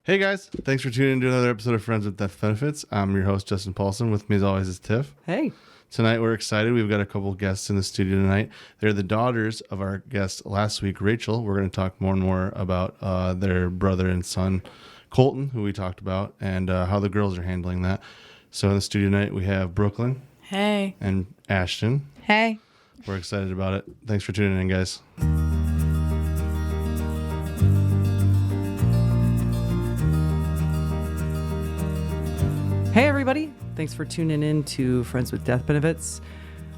Hey guys, thanks for tuning in to another episode of Friends with Death Benefits. I'm your host, Justin Paulson. With me as always is Tiff. Hey. Tonight we're excited. We've got a couple guests in the studio tonight. They're the daughters of our guest last week, Rachel. We're going to talk more and more about their brother and son, Colton, who we talked about, and how the girls are handling that. So in the studio tonight we have Brooklyn. Hey. And Ashton. Hey. We're excited about it. Thanks for tuning in, guys. Hey, everybody. Thanks for tuning in to Friends with Death Benefits.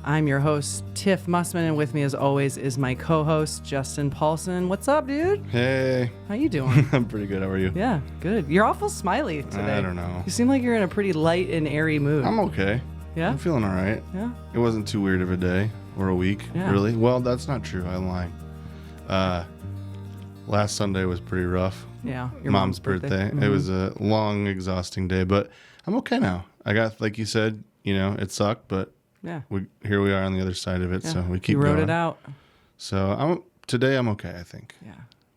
I'm your host, Tiff Mussman, and with me, as always, is my co-host, Justin Paulson. What's up, dude? Hey. How you doing? I'm pretty good. How are you? Yeah, good. You're awful smiley today. I don't know. You seem like you're in a pretty light and airy mood. I'm okay. Yeah? I'm feeling all right. Yeah? It wasn't too weird of a day or a week, Yeah. really. Well, that's not true. I'm lying. Last Sunday was pretty rough. Yeah. Your mom's birthday. Mm-hmm. It was a long, exhausting day, but I'm okay now. I got, like you said, it sucked, but Yeah. here we are on the other side of it, Yeah. so we keep You wrote going. it out. So today I'm okay, I think. Yeah.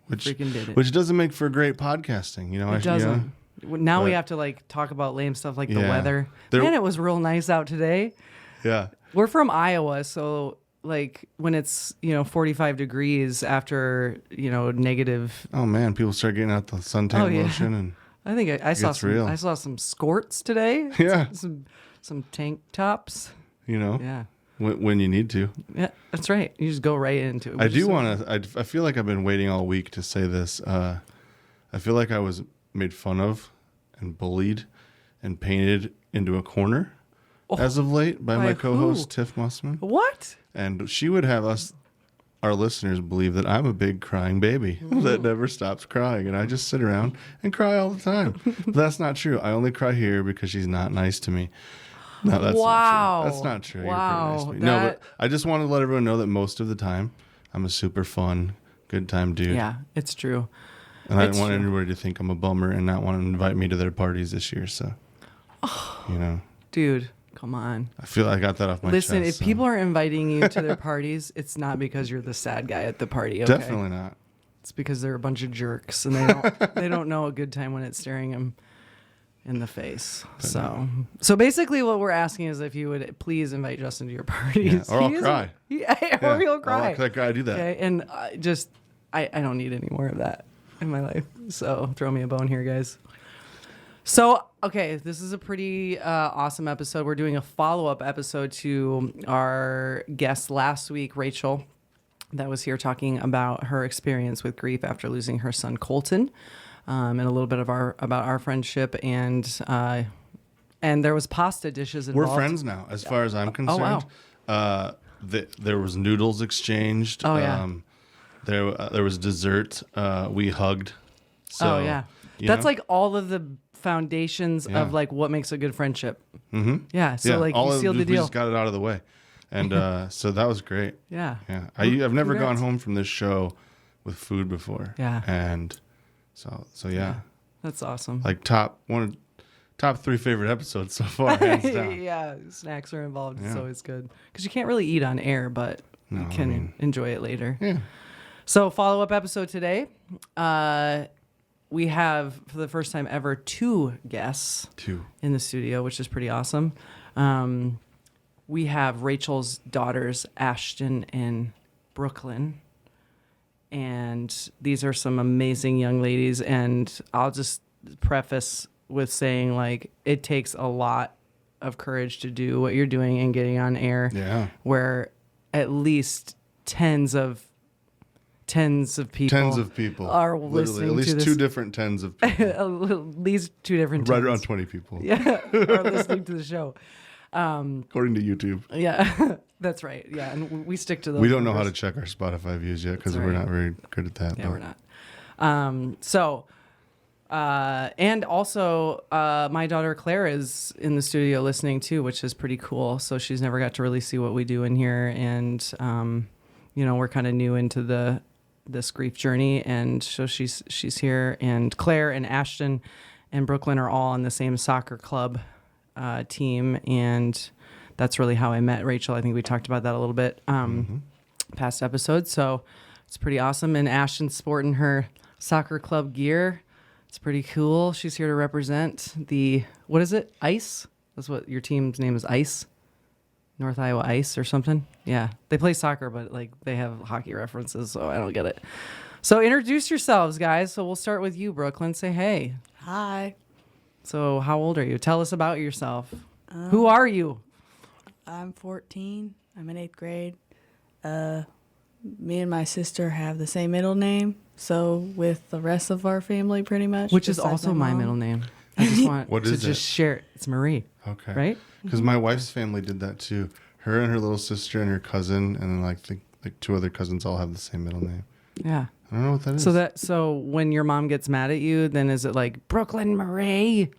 Which freaking did it. Which doesn't make for great podcasting, It doesn't. Now we But- have to talk about lame stuff like the Yeah. weather. There- Man, it was real nice out today. Yeah. We're from Iowa, so when it's 45 degrees after negative. Oh man, people start getting out the suntan yeah. lotion and I think I saw gets some. real. I saw some skirts today. Yeah. some tank tops. Yeah. Yeah, When you need to. yeah, that's right. You just go right into it. I do want to. I feel like I've been waiting all week to say this. I feel like I was made fun of and bullied and painted into a corner as of late by my by co-host who? Tiff Mussman, What? and she would have our listeners, believe that I'm a big crying baby that never stops crying, and I just sit around and cry all the time. But that's not true. I only cry here because she's not nice to me. No, that's Wow. not true. That's not true. Wow. You're pretty nice to me. No, but I just want to let everyone know that most of the time, I'm a super fun, good time dude. Yeah, it's true. And I It's didn't want true. anybody to think I'm a bummer and not want to invite me to their parties this year. So, Dude, come on. I feel I got that off my Listen, chest. if people are inviting you to their parties, it's not because you're the sad guy at the party. Okay? Definitely not. It's because they're a bunch of jerks and they don't know a good time when it's staring them in the face. So basically, what we're asking is if you would please invite Justin to your parties, Yeah, or I'll cry. or you'll cry. I'll let that guy do that. Okay, and I don't need any more of that in my life. So throw me a bone here, guys. So, okay, this is a pretty awesome episode. We're doing a follow-up episode to our guest last week, Rachel, that was here talking about her experience with grief after losing her son, Colton, and a little bit of about our friendship. And there was pasta dishes involved. We're friends now, as far as I'm concerned. wow. There was noodles exchanged. Oh, yeah. There was dessert. We hugged. So, oh, yeah. you That's know? like all of the foundations Yeah. of what makes a good friendship. Mm-hmm. Yeah. So all you of sealed the we deal. just got it out of the way, and so that was great. Yeah. Yeah, I've never gone Congrats. home from this show with food before. Yeah. and so yeah, That's awesome. like top 3 favorite episodes so far, hands down. Yeah, snacks are involved. It's Yeah. always good because you can't really eat on air, but No, you I can mean- enjoy it later. Yeah. So follow-up episode today. We have, for the first time ever, 2 guests 2. in the studio, which is pretty awesome. We have Rachel's daughters, Ashton and Brooklyn. And these are some amazing young ladies. And I'll just preface with saying, it takes a lot of courage to do what you're doing and getting on air. Yeah. Where at least tens of people are Literally, listening at least to this. 2 different tens of people. At least 2 different Right tens. around 20 people, Yeah, are listening to the show. according to YouTube. Yeah, that's right. Yeah, and we stick to those. We don't know how to numbers. check our Spotify views yet because That's we're right. not very good at that. Yeah, but we're not. And also, my daughter Claire is in the studio listening too, which is pretty cool. So she's never got to really see what we do in here, and we're kind of new into this grief journey, and so she's here. And Claire and Ashton and Brooklyn are all on the same soccer club team, and that's really how I met Rachel. I think we talked about that a little bit past episodes. So it's pretty awesome. And Ashton's sporting her soccer club gear. It's pretty cool. She's here to represent the, what is it? ICE? That's what your team's name is, ICE? North Iowa Ice or something? Yeah. They play soccer, but like they have hockey references, so I don't get it. So introduce yourselves, guys. So we'll start with you, Brooklyn. Say hey. Hi. So how old are you? Tell us about yourself. Who are you? I'm 14. I'm in 8th grade. Me and my sister have the same middle name, so with the rest of our family pretty much. Which is besides also my mom. middle name. I just want What to is just it? share it. It's Marie. Okay. Right? Because my wife's family did that too. Her and her little sister and her cousin, and then like two other cousins all have the same middle name. Yeah. I don't know what that is. So when your mom gets mad at you, then is it like Brooklyn Marie?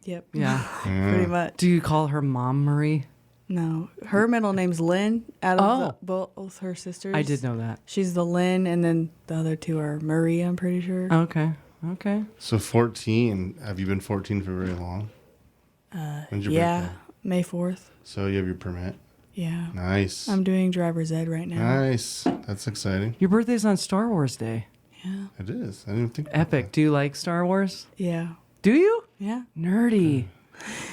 Yep. Yeah. Pretty much. Do you call her Mom Marie? No, her middle name's Lynn. Out of Oh. both her sisters, I did know that. She's the Lynn, and then the other two are Marie. I'm pretty sure. Okay. Okay. So 14. Have you been 14 for very long? When's your Yeah, birthday? May 4th. So you have your permit. Yeah. Nice. I'm doing driver's ed right now. Nice. That's exciting. Your birthday's on Star Wars Day. Yeah. It is. I didn't even think. about Epic. Do you like Star Wars? Yeah. Do you? Yeah. Nerdy.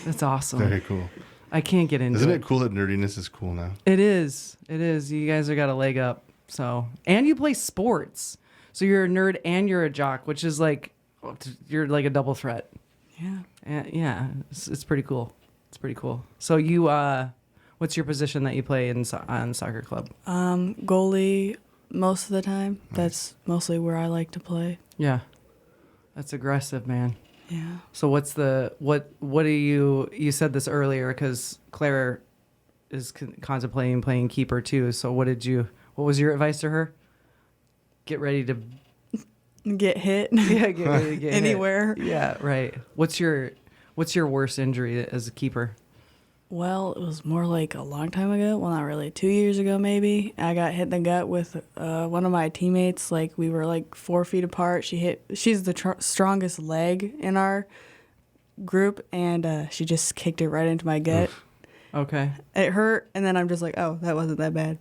That's that. awesome. Very cool. I can't get into Isn't it. it cool that nerdiness is cool now? It is. It is. You guys have got a leg up. So, and you play sports. So you're a nerd and you're a jock, which is like, you're like a double threat. Yeah. And yeah, it's pretty cool. It's pretty cool. So you, what's your position that you play on soccer club? Goalie most of the time. That's mostly where I like to play. Yeah, that's aggressive, man. Yeah. So what do you said this earlier because Claire is contemplating playing keeper too. So what was your advice to her? Get ready to Get hit. yeah, get ready to get hit. anywhere. Yeah, right. What's your worst injury as a keeper? Well, it was more like a long time ago. Well, not really. 2 years ago, maybe. I got hit in the gut with one of my teammates. Like, we were like 4 feet apart. She's the strongest leg in our group, and she just kicked it right into my gut. Okay. It hurt, and then I'm just like, oh, that wasn't that bad.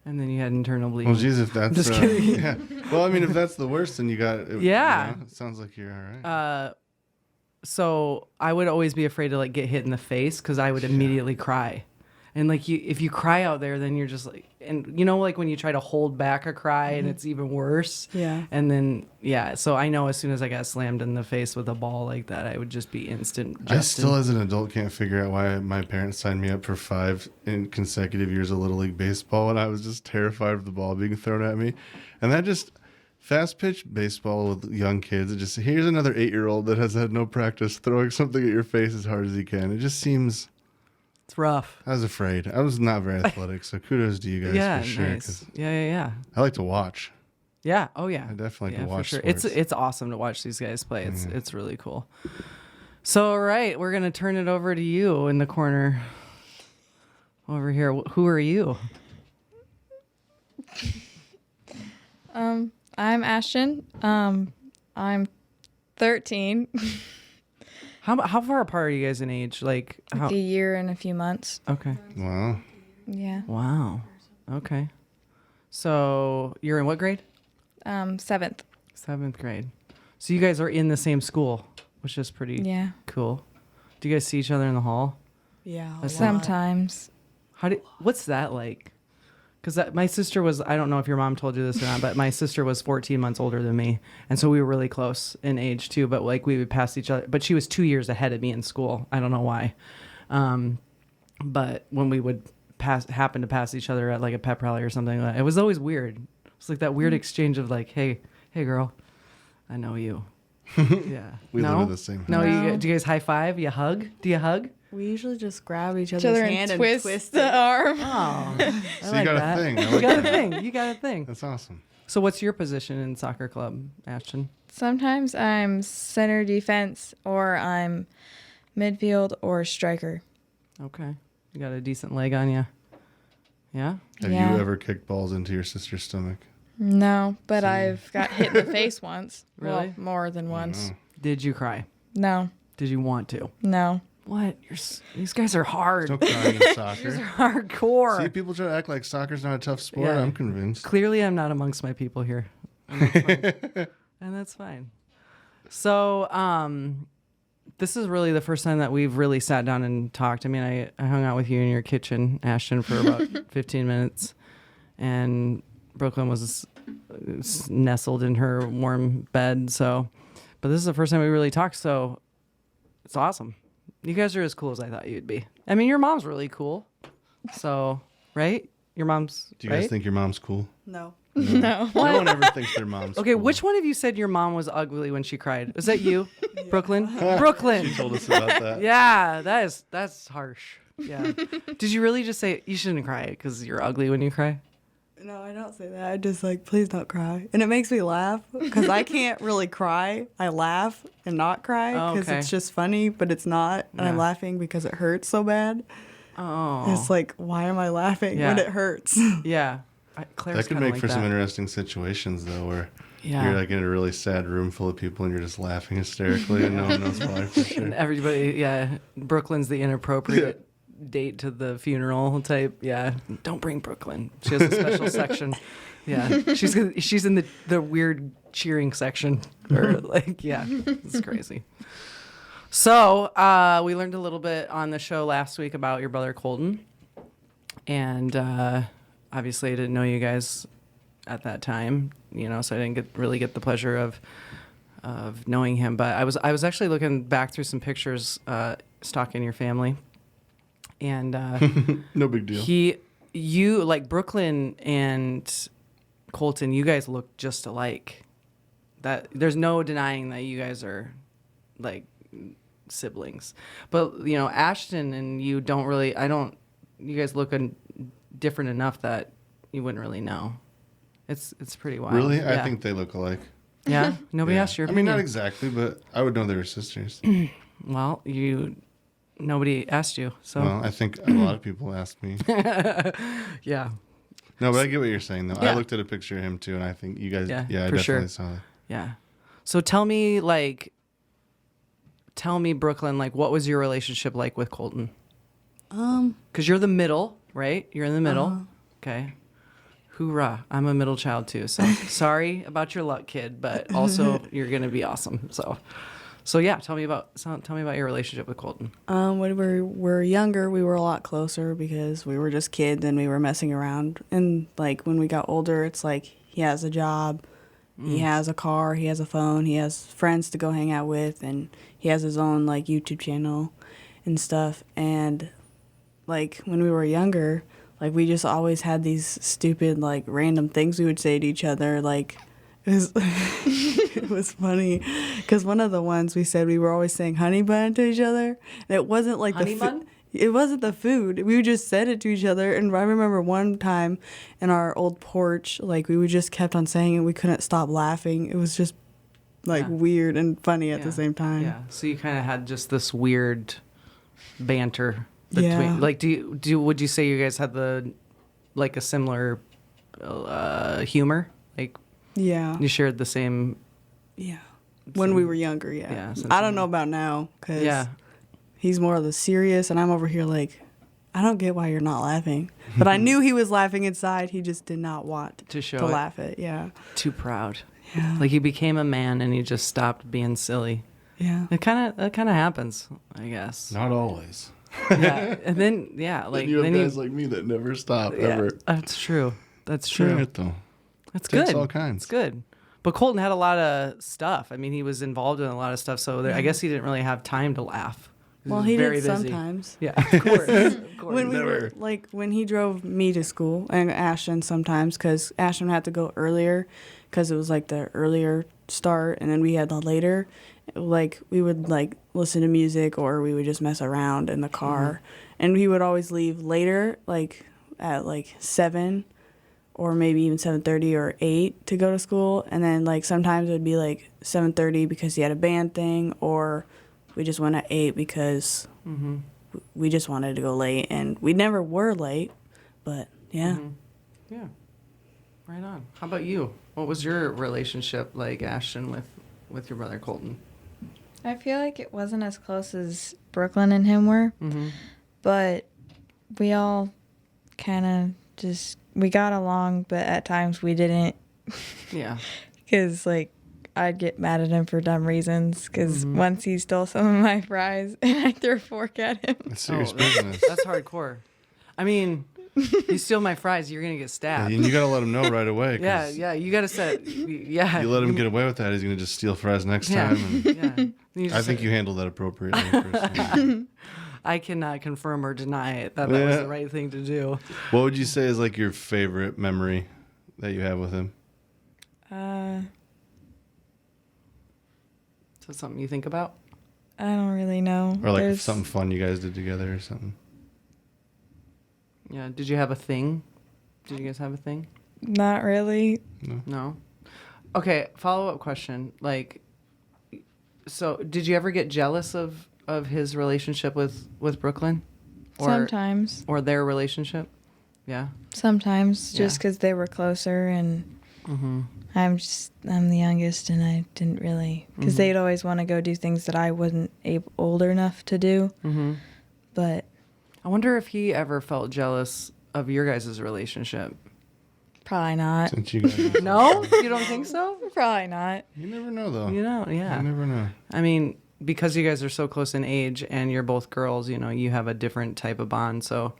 And then you had internal bleeding. Well, geez, if that's Just kidding. yeah. Well, I mean, if that's the worst, then you got it. Yeah. You know, it sounds like you're all right. So I would always be afraid to like get hit in the face because I would immediately cry. And like if you cry out there, then you're just like, and you know, like when you try to hold back a cry and it's even worse. Yeah. And then, yeah. So I know as soon as I got slammed in the face with a ball like that, I would just be instant. I still, as an adult, can't figure out why my parents signed me up for 5 consecutive years of Little League Baseball, and I was just terrified of the ball being thrown at me. And that just fast pitch baseball with young kids. It just, here's another 8-year-old that has had no practice throwing something at your face as hard as he can. It just seems. It's rough. I was afraid. I was not very athletic, so kudos to you guys Yeah. for sure. Nice. 'Cause Yeah. I like to watch. Yeah. Oh yeah. I definitely like to for watch sure. sports. It's awesome to watch these guys play. It's really cool. So all right, we're gonna turn it over to you in the corner over here. Who are you? I'm Ashton. I'm 13. How far apart are you guys in age? Like how? A year and a few months. Okay. Wow. Yeah. Wow. Okay. So you're in what grade? 7th. 7th grade. So you guys are in the same school, which is pretty Yeah. cool. Do you guys see each other in the hall? Yeah. That's Sometimes. What's that like? Because my sister was, I don't know if your mom told you this or not, but my sister was 14 months older than me. And so we were really close in age too, but like we would pass each other. But she was 2 years ahead of me in school. I don't know why. But when we would happen to pass each other at like a pep rally or something, it was always weird. It's like that weird exchange of like, hey girl, I know you. Yeah. We no? live in the same house. No, No. do you guys high five? You hug? Do you hug? We usually just grab each Each other's other hand and and twist it. the arm. Oh, So you got a thing. I You like got a that. thing. You got a thing. That's awesome. So what's your position in soccer club, Ashton? Sometimes I'm center defense or I'm midfield or striker. Okay. You got a decent leg on you. Yeah? Have Yeah. you ever kicked balls into your sister's stomach? No, but I've got hit in the face once. Really? Well, more than once. know. Did you cry? No. Did you want to? No. What? These guys are hard. Don't cry in These soccer. are hardcore. See, people try to act like soccer's not a tough sport. Yeah. I'm convinced. Clearly, I'm not amongst my people here. And that's fine. And that's fine. So, this is really the first time that we've really sat down and talked. I mean, I hung out with you in your kitchen, Ashton, for about 15 minutes, and Brooklyn was nestled in her warm bed. So, but this is the first time we really talked. So, it's awesome. You guys are as cool as I thought you'd be. I mean, your mom's really cool. So, right? Your mom's. Do you guys think your mom's cool? No. No. No one ever thinks their mom's Okay, cool. which one of you said your mom was ugly when she cried? Was that you, Brooklyn? Brooklyn. She told us about that. Yeah, that's harsh. Yeah. Did you really just say you shouldn't cry because you're ugly when you cry? No, I don't say that. I just like, please don't cry. And it makes me laugh because I can't really cry. I laugh and not cry because Okay. it's just funny, but it's not. And I'm Yeah. laughing because it hurts so bad. Oh. It's like, why am I laughing Yeah. when it hurts? Yeah. Claire's That could kinda make like for some that. interesting situations, though, where Yeah. you're like in a really sad room full of people and you're just laughing hysterically and no one knows why for sure. And everybody, yeah. Brooklyn's the inappropriate date to the funeral type. Yeah. Don't bring Brooklyn. She has a special section. Yeah. She's in the weird cheering section. Or like, yeah. It's crazy. So we learned a little bit on the show last week about your brother Colton. And obviously I didn't know you guys at that time, so I didn't really get the pleasure of knowing him. But I was actually looking back through some pictures, stalking your family. And No big deal. you like Brooklyn and Colton, you guys look just alike. That there's no denying that you guys are like siblings. But Ashton and you don't really. You guys look different enough that you wouldn't really know. It's pretty wild. Really? I Yeah. think they look alike. Yeah. Nobody Yeah. asked your I mean, opinion. not exactly, but I would know they were sisters. Well, nobody asked you. So Well, I think a lot of people asked me. yeah. No, but I get what you're saying, though. Yeah. I looked at a picture of him, too, and I think you guys, Yeah, I for definitely sure. saw that. Yeah. So tell me, Brooklyn, what was your relationship like with Colton? Because you're the middle, right? You're in the middle. Okay. Hoorah. I'm a middle child too. So sorry about your luck, kid, but also you're going to be awesome. So yeah, tell me about your relationship with Colton. When we were younger, we were a lot closer because we were just kids and we were messing around. And like when we got older, it's like he has a job, he has a car, he has a phone, he has friends to go hang out with, and he has his own like YouTube channel and stuff. And like when we were younger, like we just always had these stupid like random things we would say to each other. Like it was, it was funny because one of the ones we said we were always saying honey bun to each other. And it wasn't like Honey bun? It wasn't the food. We just said it to each other. And I remember one time in our old porch, like we just kept on saying it. We couldn't stop laughing. It was just like weird and funny at the same time. Yeah. So you kind of had just this weird banter between. Yeah. Like, would you say you guys had a similar humor? Like Yeah. you shared the same. Yeah. When we were younger, yeah. Yeah, sense I of don't know about now because Yeah. he's more of the serious, and I'm over here like, I don't get why you're not laughing. But I knew he was laughing inside. He just did not want To show to it. laugh it. Yeah. Too proud. Yeah. Like he became a man and he just stopped being silly. Yeah. That kind of happens, I guess. Not always. Yeah. And then Then you have guys like me that never stop, ever. That's true. That's It's true. right, though. That's Takes good. all kinds. It's good. But Colton had a lot of stuff. I mean, he was involved in a lot of stuff, so I guess he didn't really have time to laugh. Well, was he very did busy. sometimes. Yeah, of course. Of course. When we Never. were like when he drove me to school and Ashton sometimes because Ashton had to go earlier because it was like the earlier start and then we had the later. Like we would like listen to music or we would just mess around in the car, and he would always leave later, like at like 7 or maybe even 7:30 or 8 to go to school, and then like sometimes it would be like 7:30 because he had a band thing, or we just went at 8 because we just wanted to go late, and we never were late, but yeah. Yeah. Right on. How about you? What was your relationship like, Ashton, with your brother Colton? I feel like it wasn't as close as Brooklyn and him were, but we all kind of we got along, but at times we didn't. Yeah. Because, like, I'd get mad at him for dumb reasons because once he stole some of my fries and I threw a fork at him. It's serious Oh, business. That's hardcore. I mean, you steal my fries, you're gonna get stabbed. And you gotta let him know right away. 'cause Yeah. You gotta set. Yeah. You let him get away with that, he's gonna just steal fries next Yeah. time. And Yeah. You I just think say, you handled that appropriately. Personally. I cannot confirm or deny it that was Yeah. the right thing to do. What would you say is like your favorite memory that you have with him? Is that something you think about? I don't really know. Or like There's- something fun you guys did together or something? Yeah. Did you have a thing? Did you guys have a thing? Not really. No. Okay. Follow-up question. Like, so did you ever get jealous of his relationship with Brooklyn? Sometimes. Or their relationship? Yeah. Sometimes, just Yeah. because they were closer, and Mm-hmm. I'm the youngest, and I didn't really, because they'd always want to go do things that I wasn't old enough to do. Mm-hmm. But I wonder if he ever felt jealous of your guys' relationship. probably not. Since you guys, No? You don't think so? Probably not. you never know though. You know, yeah. You never know. I mean, because you guys are so close in age and you're both girls, you know, you have a different type of bond. So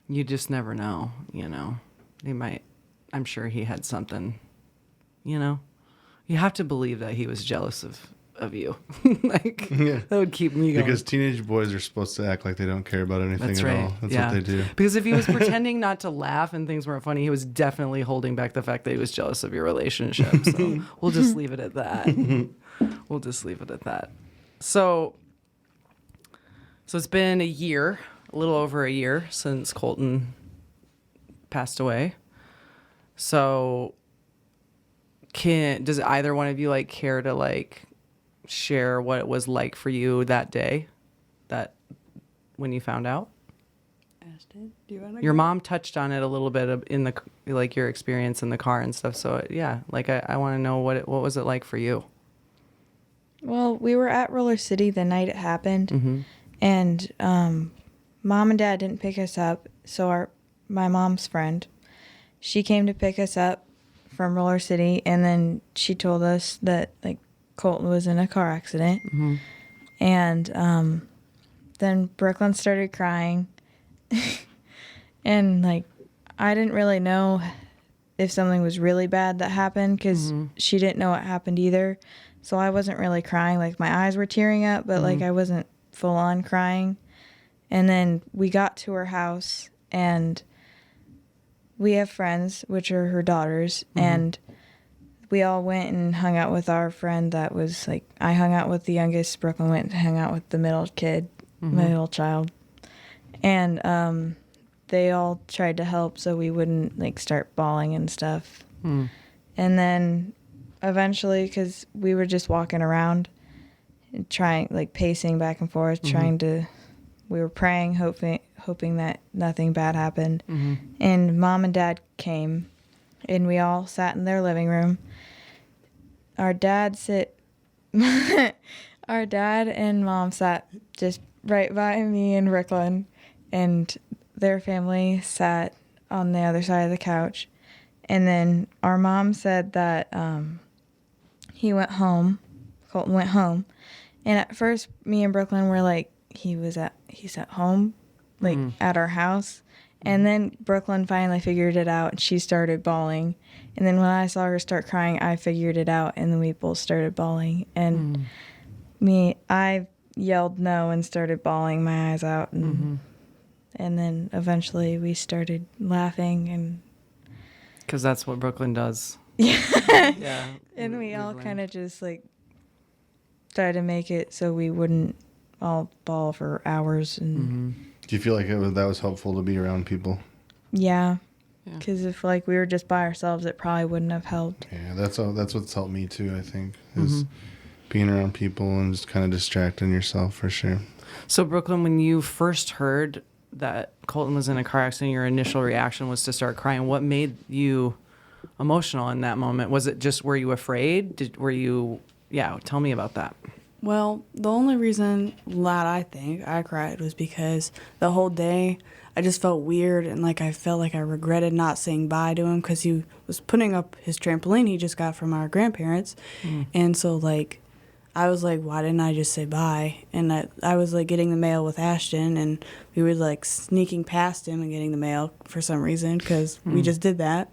you just never know, you know. They might, I'm sure he had something, you know. You have to believe that he was jealous of you. Like, Yeah. that would keep me going. Because teenage boys are supposed to act like they don't care about anything That's at right. all. That's yeah. what they do. Because if he was pretending not to laugh and things weren't funny, he was definitely holding back the fact that he was jealous of your relationship. So we'll just leave it at that. We'll just leave it at that. So it's been a year, a little over a year since Colton passed away. So does either one of you like care to like share what it was like for you that day, that when you found out? Ashton, do you want to Your mom touched on it a little bit in the like your experience in the car and stuff. So yeah, like I want to know what was it like for you? Well, we were at Roller City the night it happened, and Mom and Dad didn't pick us up. So my mom's friend, she came to pick us up from Roller City, and then she told us that like Colton was in a car accident, and then Brooklyn started crying, and like I didn't really know if something was really bad that happened because she didn't know what happened either. So I wasn't really crying. Like my eyes were tearing up, but like I wasn't full on crying. And then we got to her house, and we have friends, which are her daughters, and we all went and hung out with our friend that was like, I hung out with the youngest, Brooklyn went and hung out with the middle kid, middle child. And they all tried to help so we wouldn't like start bawling and stuff. And then eventually, because we were just walking around and trying, like pacing back and forth, we were praying, hoping that nothing bad happened. And Mom and Dad came, and we all sat in their living room. Our dad and Mom sat just right by me and Brooklyn, and their family sat on the other side of the couch. And then our mom said that Colton went home. And at first, me and Brooklyn were like, he's at home, like at our house. And then Brooklyn finally figured it out, and she started bawling. And then when I saw her start crying, I figured it out, and then we both started bawling. And I yelled no and started bawling my eyes out. And then eventually we started laughing, and Because that's what Brooklyn does. yeah. And we all kind of just like tried to make it so we wouldn't all bawl for hours. And Do you feel like that was helpful to be around people? yeah, because if like we were just by ourselves, it probably wouldn't have helped. Yeah, that's what's helped me too, I think, is being around people and just kind of distracting yourself for sure. So Brooklyn, when you first heard that Colton was in a car accident, your initial reaction was to start crying. What made you emotional in that moment? Was it just, were you afraid? Tell me about that. Well, the only reason that I think I cried was because the whole day I just felt weird and like I felt like I regretted not saying bye to him because he was putting up his trampoline he just got from our grandparents. And so like I was like, why didn't I just say bye? And I was like getting the mail with Ashton and we were like sneaking past him and getting the mail for some reason because we just did that.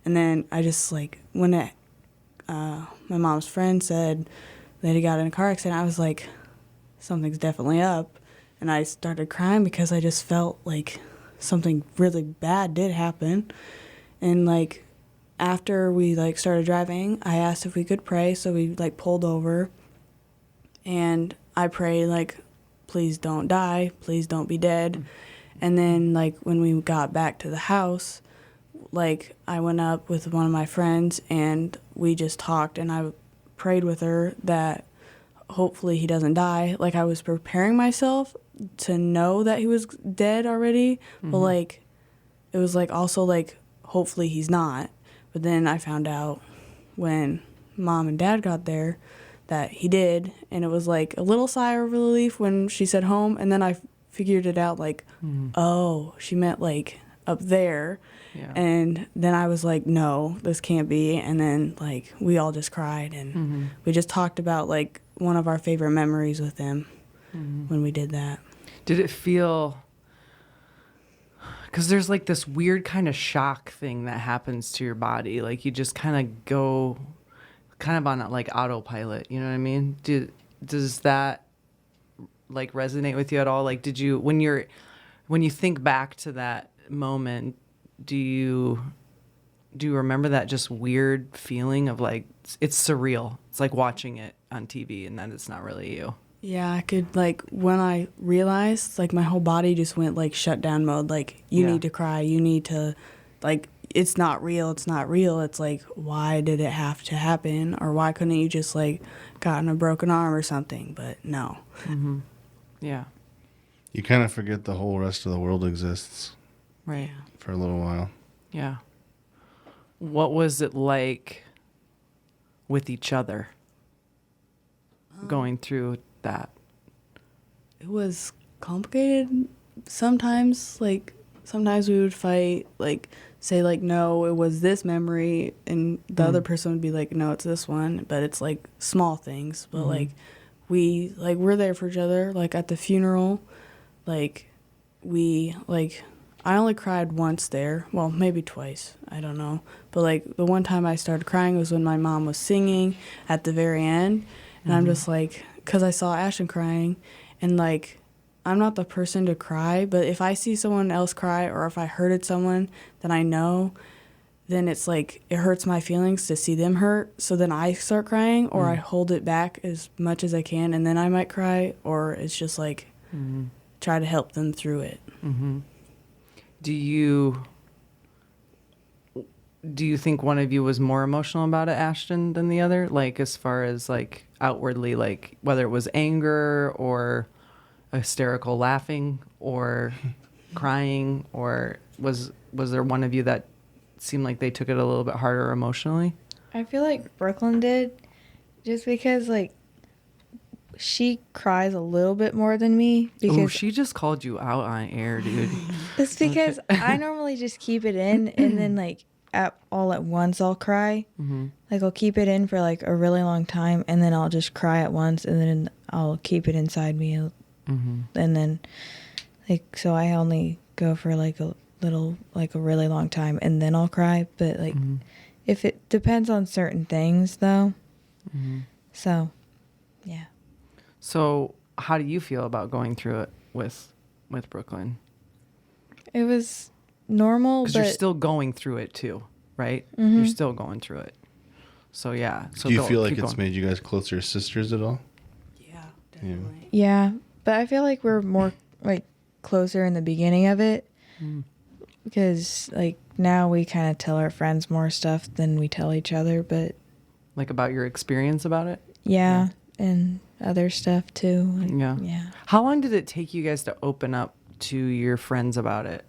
And then I just like, when my mom's friend said that he got in a car accident, I was like, something's definitely up. And I started crying because I just felt like something really bad did happen. And like after we like started driving, I asked if we could pray, so we like pulled over and I prayed like, please don't die, please don't be dead. And then like when we got back to the house, like I went up with one of my friends and we just talked and I prayed with her that hopefully he doesn't die. Like I was preparing myself to know that he was dead already, but like it was like also like hopefully he's not. But then I found out when Mom and Dad got there that he did, and it was like a little sigh of relief when she said home, and then I figured it out like, oh, she meant like up there. Yeah. And then I was like, no, this can't be. And then like we all just cried and we just talked about like one of our favorite memories with him when we did that. Did it feel, because there's like this weird kind of shock thing that happens to your body, like you just kind of go kind of on like autopilot, you know what I mean? Does that like resonate with you at all? Like did you, when you think back to that moment, do you remember that just weird feeling of like it's surreal? It's like watching it on TV and then it's not really you. Yeah, I could like when I realized like my whole body just went like shutdown mode. Like you need to cry, you need to like it's not real, it's not real. It's like why did it have to happen, or why couldn't you just like gotten a broken arm or something? But no. Yeah. You kind of forget the whole rest of the world exists Right. for a little while. Yeah. What was it like with each other going through that? It was complicated sometimes. Like sometimes we would fight, like say like no, it was this memory, and the other person would be like no, it's this one. But it's like small things. But like we're there for each other. Like at the funeral, like we like I only cried once there. Well, maybe twice. I don't know. But like the one time I started crying was when my mom was singing at the very end, and I'm just like, because I saw Ashton crying, and like I'm not the person to cry, but if I see someone else cry or if I hurted someone that I know, then it's like it hurts my feelings to see them hurt. So then I start crying, or I hold it back as much as I can, and then I might cry, or it's just like try to help them through it. Do you think one of you was more emotional about it, Ashton, than the other? Like as far as like outwardly, like whether it was anger or hysterical laughing or crying, or was there one of you that seemed like they took it a little bit harder emotionally? I feel like Brooklyn did, just because like she cries a little bit more than me, because she just called you out on air, dude. it's because I normally just keep it in, and then like all at once I'll cry. Like I'll keep it in for like a really long time, and then I'll just cry at once, and then I'll keep it inside me, and then like so I only go for like a little, like a really long time, and then I'll cry. But like if it depends on certain things though, so yeah. So how do you feel about going through it with Brooklyn? It was normal, Because but you're still going through it too, right? You're still going through it. So yeah. So Do you feel like keep it's going. made you guys closer as sisters at all? Yeah, definitely. yeah, but I feel like we're more like closer in the beginning of it, because like now we kind of tell our friends more stuff than we tell each other, but Like about your experience about it? yeah. And other stuff too. Like, Yeah. yeah. How long did it take you guys to open up to your friends about it?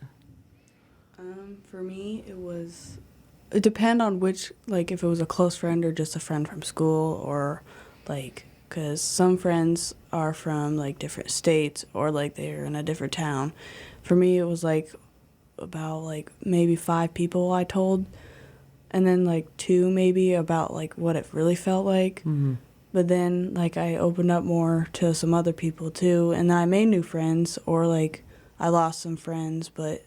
For me, it depend on which, like if it was a close friend or just a friend from school, or like because some friends are from like different states or like they're in a different town. For me, it was like about like maybe 5 people I told, and then like 2 maybe about like what it really felt like. But then like I opened up more to some other people too, and then I made new friends, or like I lost some friends, but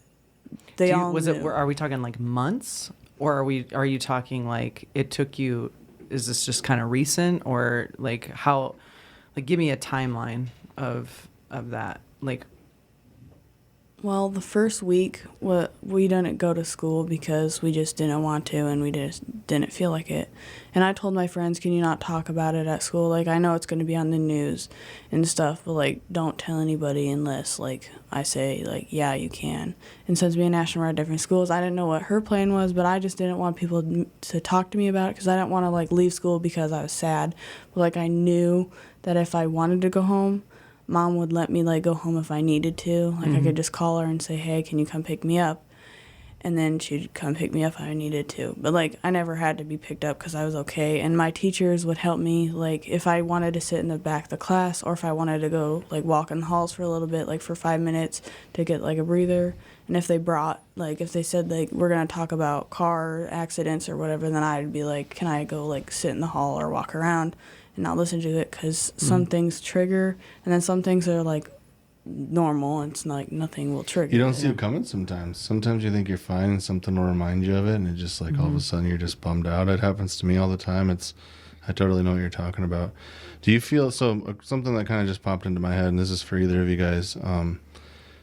they all knew. Are we talking like months, or are you talking like it took you? Is this just kind of recent, or like how? Like, give me a timeline of that. Like, Well, the first week, we didn't go to school because we just didn't want to, and we just didn't feel like it. And I told my friends, can you not talk about it at school? Like, I know it's going to be on the news and stuff, but, like, don't tell anybody unless, like, I say, like, yeah, you can. And since me and Ashton were at different schools, I didn't know what her plan was, but I just didn't want people to talk to me about it because I didn't want to, like, leave school because I was sad. But, like, I knew that if I wanted to go home, Mom would let me like go home if I needed to. Like I could just call her and say, hey, can you come pick me up? And then she'd come pick me up if I needed to. But like I never had to be picked up because I was okay. And my teachers would help me, like if I wanted to sit in the back of the class, or if I wanted to go like walk in the halls for a little bit, like for 5 minutes to get like a breather. And if they said like we're going to talk about car accidents or whatever, then I'd be like, can I go like sit in the hall or walk around and not listen to it? Because some things trigger, and then some things are like normal, and it's like nothing will trigger. You don't see it coming sometimes. Sometimes you think you're fine and something will remind you of it, and it just like all of a sudden you're just bummed out. It happens to me all the time. I totally know what you're talking about. Do you feel, something that kind of just popped into my head, and this is for either of you guys.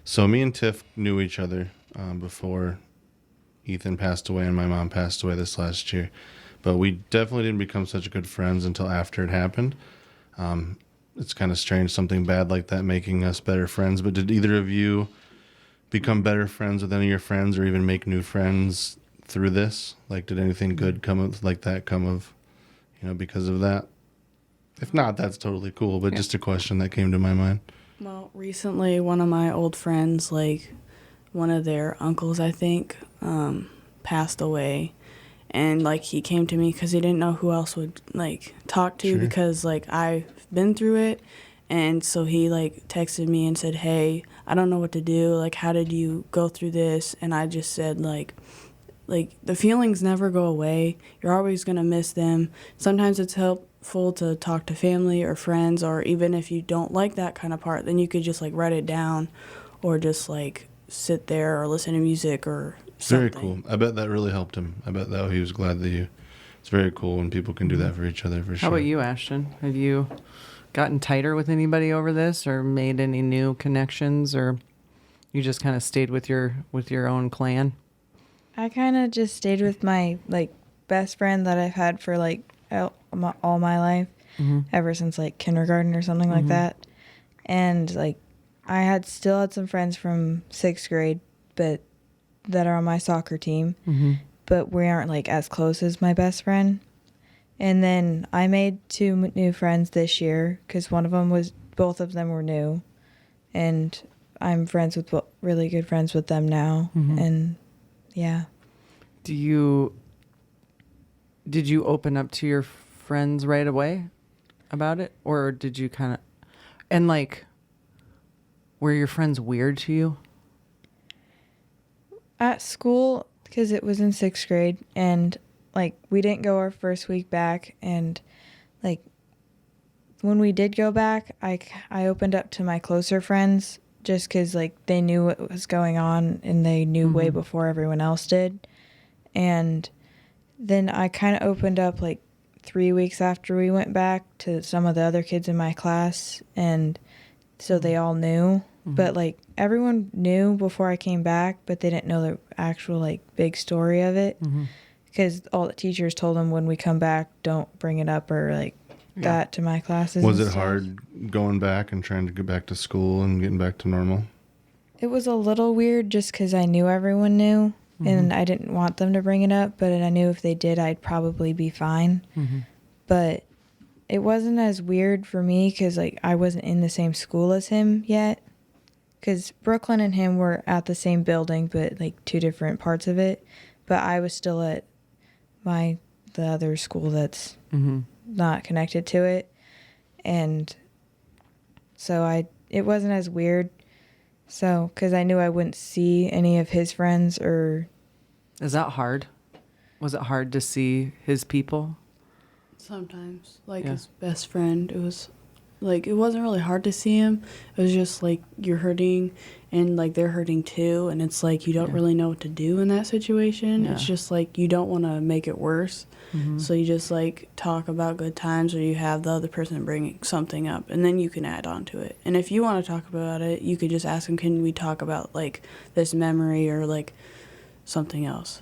So me and Tiff knew each other before Ethan passed away and my mom passed away this last year. But we definitely didn't become such good friends until after it happened. It's kind of strange, something bad like that making us better friends. But did either of you become better friends with any of your friends, or even make new friends through this? Like, did anything good come of because of that? If not, that's totally cool. But just a question that came to my mind. Well, recently one of my old friends, like one of their uncles, I think, passed away. And, like, he came to me because he didn't know who else would, like, talk to, because, like, I've been through it. And so he, like, texted me and said, hey, I don't know what to do. Like, how did you go through this? And I just said, like the feelings never go away. You're always going to miss them. Sometimes it's helpful to talk to family or friends, or even if you don't like that kind of part, then you could just, like, write it down, or just, like, sit there or listen to music or something. Very cool. I bet that really helped him. I bet that he was glad that it's very cool when people can do that for each other, for sure. How about you, Ashton? Have you gotten tighter with anybody over this, or made any new connections, or you just kind of stayed with your own clan? I kind of just stayed with my like best friend that I've had for like all my life, ever since like kindergarten or something like that. And like I still had some friends from 6th grade, but that are on my soccer team, but we aren't like as close as my best friend. And then I made 2 new friends this year because both of them were new, and I'm really good friends with them now. And yeah. Did you open up to your friends right away about it, or did you kind of, and like, were your friends weird to you? At school, because it was in 6th grade, and like we didn't go our first week back, and like when we did go back, I opened up to my closer friends just because like they knew what was going on, and they knew way before everyone else did. And then I kind of opened up like 3 weeks after we went back to some of the other kids in my class, and so they all knew. But like everyone knew before I came back, but they didn't know the actual like big story of it, because all the teachers told them when we come back, don't bring it up or like that to my classes. Was it hard going back and trying to get back to school and getting back to normal? It was a little weird just because I knew everyone knew, and I didn't want them to bring it up, but I knew if they did, I'd probably be fine. But it wasn't as weird for me because like I wasn't in the same school as him yet. Because Brooklyn and him were at the same building, but like 2 different parts of it. But I was still at the other school that's not connected to it. and so it wasn't as weird. So, because I knew I wouldn't see any of his friends or. Is that hard? Was it hard to see his people? Sometimes, like Yeah. his best friend, it was like it wasn't really hard to see him. It was just like you're hurting, and like they're hurting too, and it's like you don't Yeah. really know what to do in that situation. Yeah. It's just like you don't want to make it worse, so you just like talk about good times, or you have the other person bring something up, and then you can add on to it. And if you want to talk about it, you could just ask him, "Can we talk about like this memory or like something else?"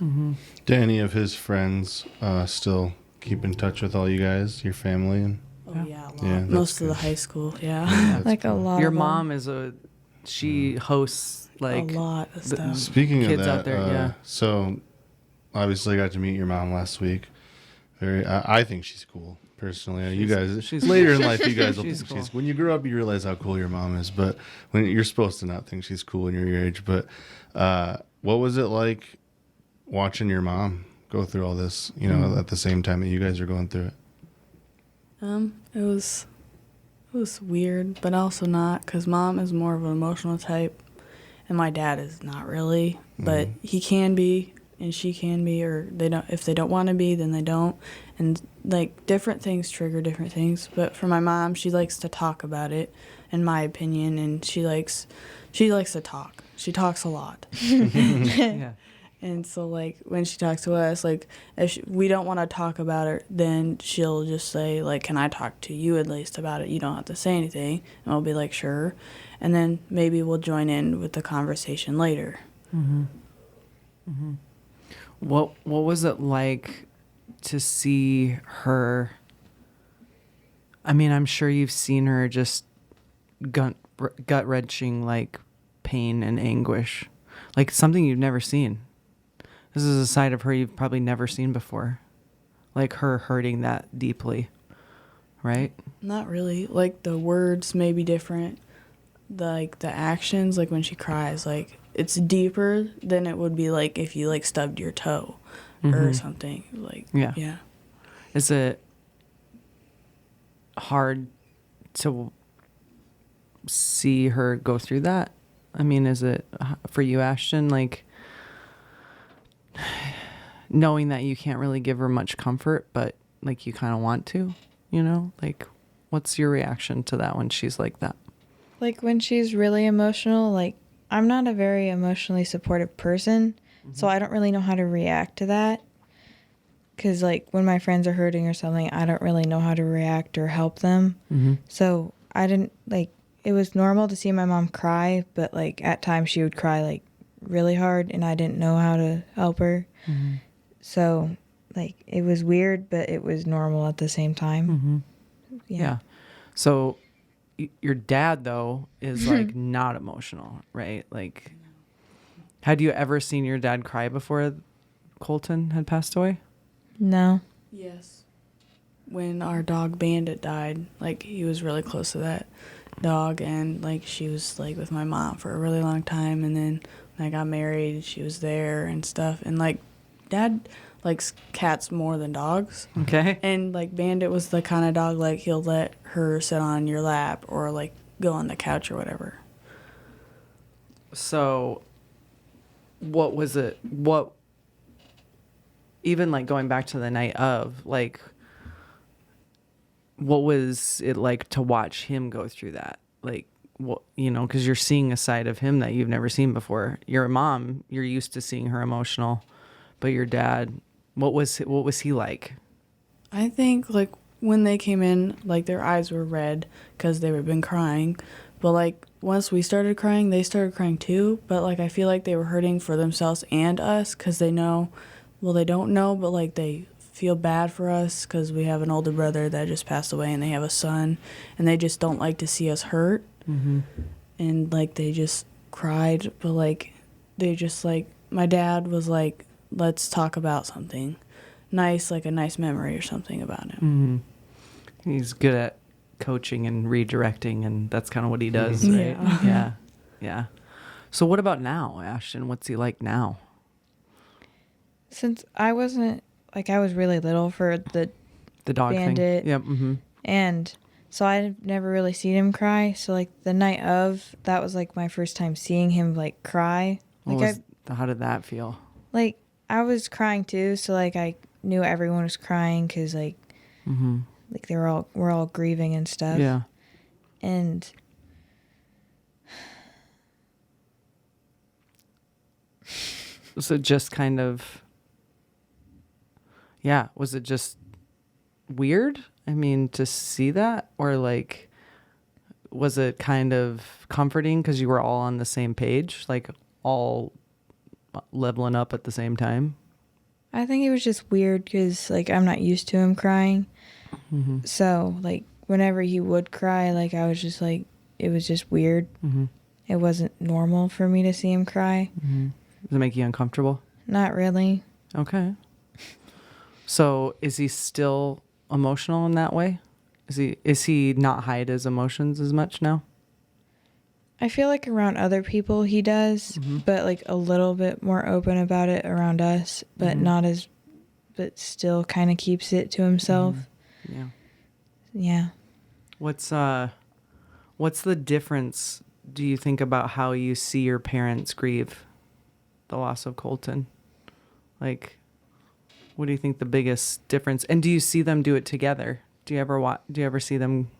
Do any of his friends still keep in touch with all you guys, your family? And Oh yeah, a lot. Yeah, that's Most of the good. high school, yeah, that's Like a cool. lot Your of them. mom she hosts like a lot of the- stuff. Speaking of Kids that, out there, yeah. So obviously, I got to meet your mom last week. I think she's cool personally. You guys, she's later cool. in life, you guys will She's think cool. she's. When you grow up, you realize how cool your mom is. But when you're supposed to not think she's cool when you're your age. But what was it like watching your mom go through all this? You know, at the same time that you guys are going through it. It was weird, but also not, because mom is more of an emotional type, and my dad is not really, but he can be, and she can be, or they don't. If they don't want to be, then they don't, and like different things trigger different things. But for my mom, she likes to talk about it, in my opinion, and she likes to talk. She talks a lot. yeah. And so, like, when she talks to us, like, if we don't want to talk about it, then she'll just say, like, can I talk to you at least about it? You don't have to say anything. And I'll be like, sure. And then maybe we'll join in with the conversation later. What was it like to see her? I mean, I'm sure you've seen her just gut wrenching like pain and anguish, like something you've never seen. This is a side of her you've probably never seen before, like her hurting that deeply, right? Not really. Like, the words may be different. The actions, like, when she cries, like, it's deeper than it would be, like, if you, like, stubbed your toe or something. Like, yeah. Is it hard to see her go through that? I mean, is it for you, Ashton, like knowing that you can't really give her much comfort, but like you kind of want to, you know? Like, what's your reaction to that when she's like that? Like when she's really emotional, like I'm not a very emotionally supportive person, so I don't really know how to react to that. Because like when my friends are hurting or something, I don't really know how to react or help them. So I didn't like, it was normal to see my mom cry, but like at times she would cry like really hard and I didn't know how to help her. So like it was weird, but it was normal at the same time. Yeah. So your dad though is like not emotional, right? Like, had you ever seen your dad cry before Colton had passed away? No. Yes. When our dog Bandit died, like, he was really close to that dog, and like she was like with my mom for a really long time, and then when I got married, she was there and stuff, and like Dad likes cats more than dogs. Okay. And like Bandit was the kind of dog, like, he'll let her sit on your lap or like go on the couch or whatever. So what was it? What, even like going back to the night of, like, what was it like to watch him go through that? Like, what, you know, because you're seeing a side of him that you've never seen before. Your mom, you're used to seeing her emotional, but your dad, what was he like? I think like when they came in, like their eyes were red because they had been crying. But like once we started crying, they started crying too. But like I feel like they were hurting for themselves and us because they know, well, they don't know, but like they feel bad for us because we have an older brother that just passed away and they have a son, and they just don't like to see us hurt. And like they just cried, but like they just like, my dad was like, let's talk about something nice, like a nice memory or something about him. He's good at coaching and redirecting, and that's kind of what he does, right? Yeah. So what about now, Ashton? What's he like now? Since I wasn't, like I was really little for the The dog Bandit. thing? Yeah. And So I've never really seen him cry. So like the night of, that was like my first time seeing him like cry. Like How did that feel? like I was crying too. So like I knew everyone was crying because like like we're all grieving and stuff. Yeah. And Was it just kind of, yeah, was it just weird? I mean, to see that, or like, was it kind of comforting because you were all on the same page, like all leveling up at the same time? I think it was just weird because like I'm not used to him crying. So like whenever he would cry, like I was just like, it was just weird. It wasn't normal for me to see him cry. Does it make you uncomfortable? Not really. Okay. So is he still emotional in that way? Is he not hide his emotions as much now? I feel like around other people he does, but like a little bit more open about it around us, but not as, but still kind of keeps it to himself. Yeah. Yeah. What's the difference, do you think, about how you see your parents grieve the loss of Colton? Like, what do you think the biggest difference? And do you see them do it together? Do you ever see them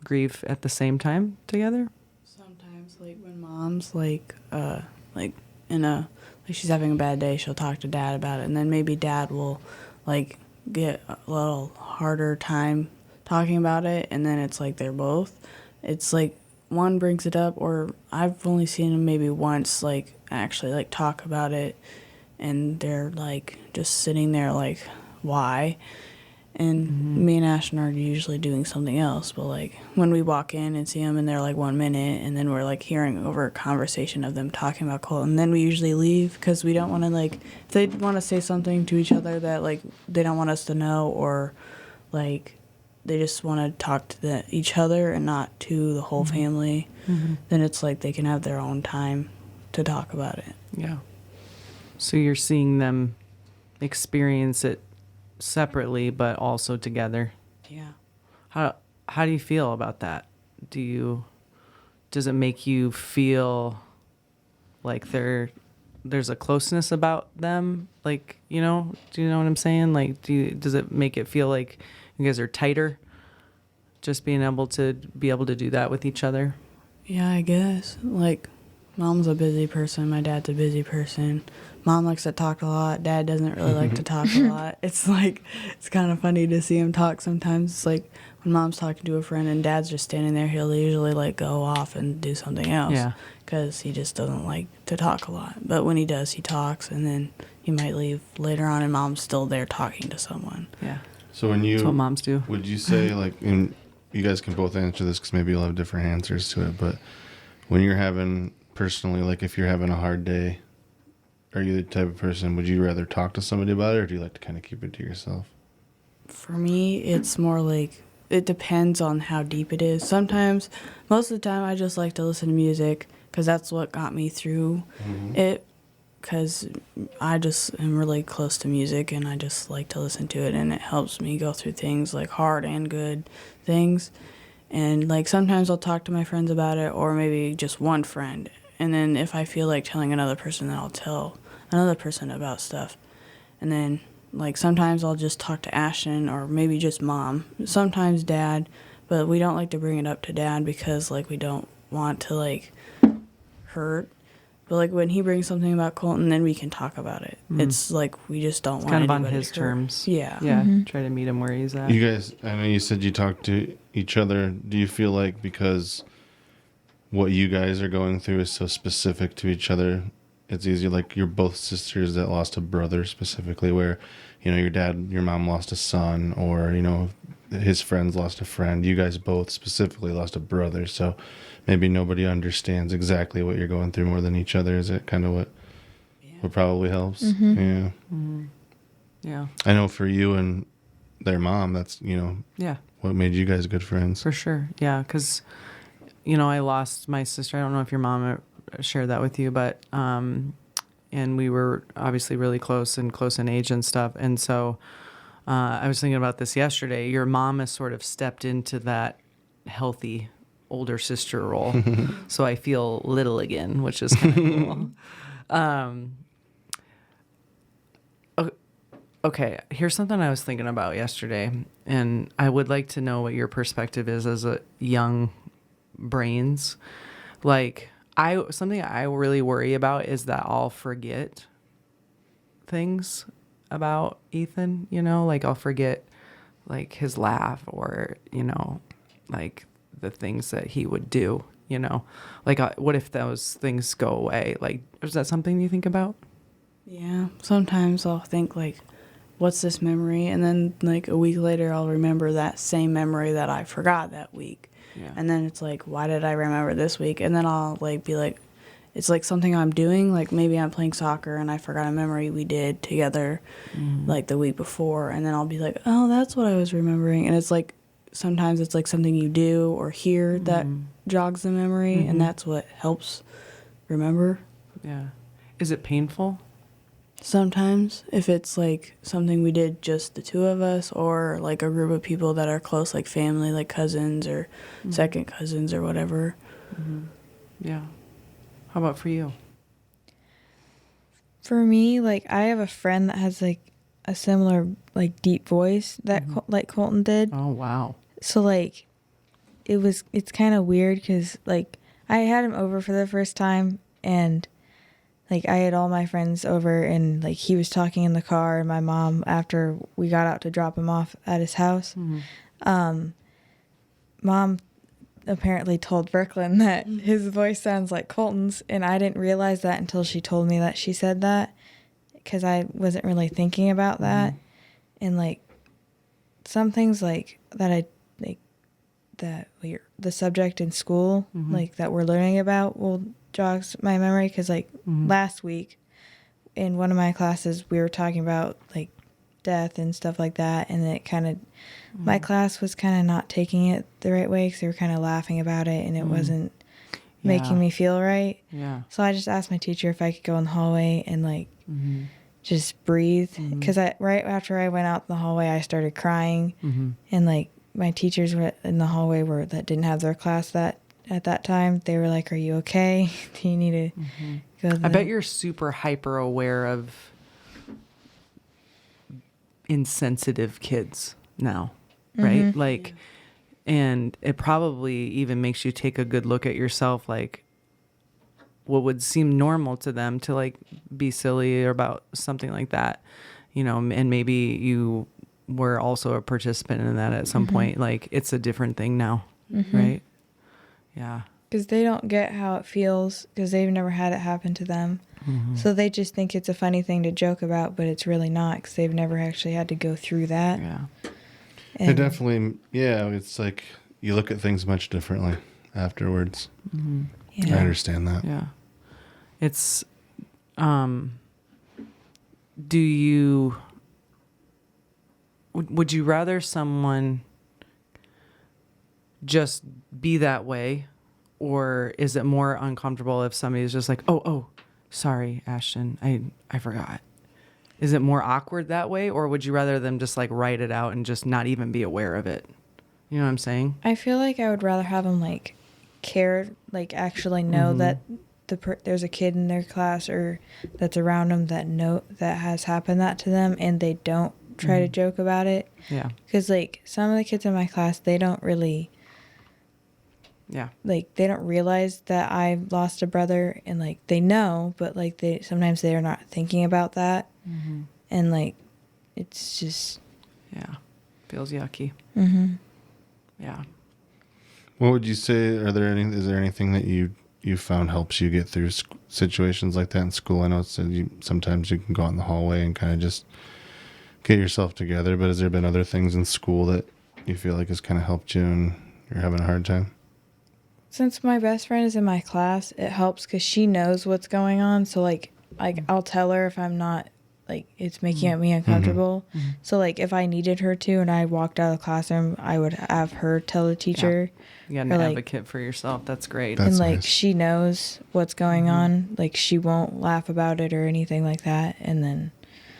grieve at the same time together? Sometimes, like when mom's like in a like she's having a bad day, she'll talk to dad about it, and then maybe dad will like get a little harder time talking about it, and then it's like they're both. It's like one brings it up, or I've only seen them maybe once like actually like talk about it, and they're like just sitting there like, why? And me and Ashton are usually doing something else, but like when we walk in and see them and they're like 1 minute, and then we're like hearing over a conversation of them talking about Colton, and then we usually leave because we don't want to like, if they want to say something to each other that like they don't want us to know, or like they just want to talk to each other and not to the whole family, then it's like they can have their own time to talk about it. Yeah. So you're seeing them experience it separately, but also together. Yeah. How do you feel about that? Does it make you feel like there's a closeness about them? Like, do you know what I'm saying? Like, does it make it feel like you guys are tighter? Just being able to do that with each other? Yeah, I guess. Like, mom's a busy person, my dad's a busy person. Mom likes to talk a lot. Dad doesn't really like to talk a lot. It's like, it's kind of funny to see him talk sometimes. It's like when mom's talking to a friend and dad's just standing there, he'll usually like go off and do something else. Yeah. Because he just doesn't like to talk a lot. But when he does, he talks, and then he might leave later on and mom's still there talking to someone. Yeah. So when That's what moms do. would you say, like, and you guys can both answer this because maybe you'll have different answers to it, but when you're having, personally, like if you're having a hard day, are you the type of person, would you rather talk to somebody about it, or do you like to kind of keep it to yourself? For me, it's more like, it depends on how deep it is. Sometimes, most of the time, I just like to listen to music because that's what got me through it, because I just am really close to music and I just like to listen to it, and it helps me go through things like hard and good things. And like sometimes I'll talk to my friends about it, or maybe just one friend. And then if I feel like telling another person, then I'll tell another person about stuff. And then like sometimes I'll just talk to Ashton, or maybe just mom, sometimes dad, but we don't like to bring it up to dad because like we don't want to like hurt. But like when he brings something about Colton, then we can talk about it. It's like we just don't want Kind of on anybody his hurt. terms. Yeah. Yeah. Try to meet him where he's at. You guys, I know you said you talk to each other. Do you feel like because what you guys are going through is so specific to each other, it's easier, like you're both sisters that lost a brother specifically, where, your mom lost a son, or, his friends lost a friend. You guys both specifically lost a brother, so maybe nobody understands exactly what you're going through more than each other. Is it kind of what probably helps? Yeah. Yeah. I know for you and their mom, that's, Yeah. what made you guys good friends. For sure. Yeah. Because, I lost my sister. I don't know if your mom shared that with you, but, and we were obviously really close in age and stuff. And so, I was thinking about this yesterday. Your mom has sort of stepped into that healthy older sister role. So I feel little again, which is kind of cool. Okay, here's something I was thinking about yesterday, and I would like to know what your perspective is as a young brains. Like, something I really worry about is that I'll forget things about Ethan, like I'll forget like his laugh or, like the things that he would do, like what if those things go away? Like, is that something you think about? Yeah, sometimes I'll think like, what's this memory? And then like a week later, I'll remember that same memory that I forgot that week. Yeah. And then it's like, why did I remember this week? And then I'll like be like, it's like something I'm doing. Like maybe I'm playing soccer and I forgot a memory we did together like the week before. And then I'll be like, oh, that's what I was remembering. And it's like, sometimes it's like something you do or hear that jogs the memory. And that's what helps remember. Yeah. Is it painful? Sometimes, if it's like something we did just the two of us or like a group of people that are close, like family, like cousins or second cousins or whatever. Yeah. How about for you? For me, like I have a friend that has like a similar like deep voice that like Colton did. Oh, wow. So like it's kind of weird because like I had him over for the first time and like I had all my friends over and like he was talking in the car and my mom after we got out to drop him off at his house. Mom apparently told Brooklyn that his voice sounds like Colton's and I didn't realize that until she told me that she said that because I wasn't really thinking about that. And like some things like that I like that the subject in school like that we're learning about will jogs my memory because like last week in one of my classes we were talking about like death and stuff like that and it kind of my class was kind of not taking it the right way because they were kind of laughing about it and it wasn't making me feel right. So I just asked my teacher if I could go in the hallway and like just breathe because right after I went out in the hallway I started crying and like my teachers were in the hallway that didn't have their class at that time. They were like, are you okay? Do you need to go to I bet you're super hyper aware of insensitive kids now, right? Like, and it probably even makes you take a good look at yourself, like what would seem normal to them to like be silly about something like that, and maybe you were also a participant in that at some point. Like it's a different thing now, right? Yeah. Because they don't get how it feels because they've never had it happen to them. So they just think it's a funny thing to joke about, but it's really not because they've never actually had to go through that. Yeah. It definitely, it's like you look at things much differently afterwards. Yeah. I understand that. Yeah. It's, would you rather someone just be that way, or is it more uncomfortable if somebody's just like, oh, sorry, Ashton, I forgot? Is it more awkward that way, or would you rather them just like write it out and just not even be aware of it? You know what I'm saying? I feel like I would rather have them like care, like actually know that there's a kid in their class or that's around them that has happened that to them, and they don't try to joke about it. Yeah. Because like some of the kids in my class, they don't really. Yeah. Like they don't realize that I lost a brother, and like they know, but like sometimes they're not thinking about that, and like it's just feels yucky. Yeah. What would you say? Is there anything that you found helps you get through situations like that in school? I know it said sometimes you can go out in the hallway and kind of just get yourself together, but has there been other things in school that you feel like has kind of helped you and you're having a hard time? Since my best friend is in my class, it helps because she knows what's going on. So like I'll tell her if I'm not like it's making me uncomfortable. So like if I needed her to and I walked out of the classroom, I would have her tell the teacher. You got an advocate for yourself. That's great. That's and like nice. she knows what's going on. Like she won't laugh about it or anything like that. And then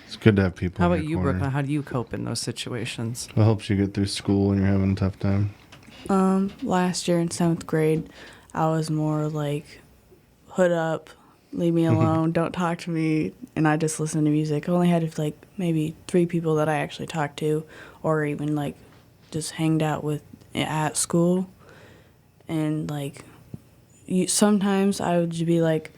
It's good to have people. How in about your you, corner. Brooklyn? How do you cope in those situations? What helps you get through school when you're having a tough time? Last year in 7th grade, I was more like, hood up, leave me alone, don't talk to me, and I just listened to music. I only had like maybe 3 people that I actually talked to, or even like just hanged out with at school. And like, sometimes I would just be like,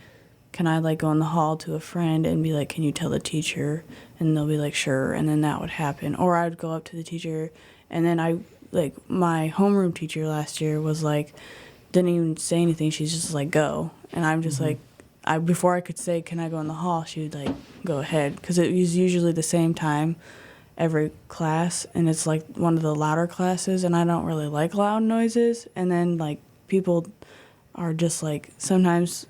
can I like go in the hall to a friend and be like, can you tell the teacher? And they'll be like, sure. And then that would happen. Or I would go up to the teacher, and then like my homeroom teacher last year was like, didn't even say anything. She's just like, go. And I'm just like, before I could say, can I go in the hall? She would like, go ahead. Because it was usually the same time every class. And it's like one of the louder classes. And I don't really like loud noises. And then like people are just like, sometimes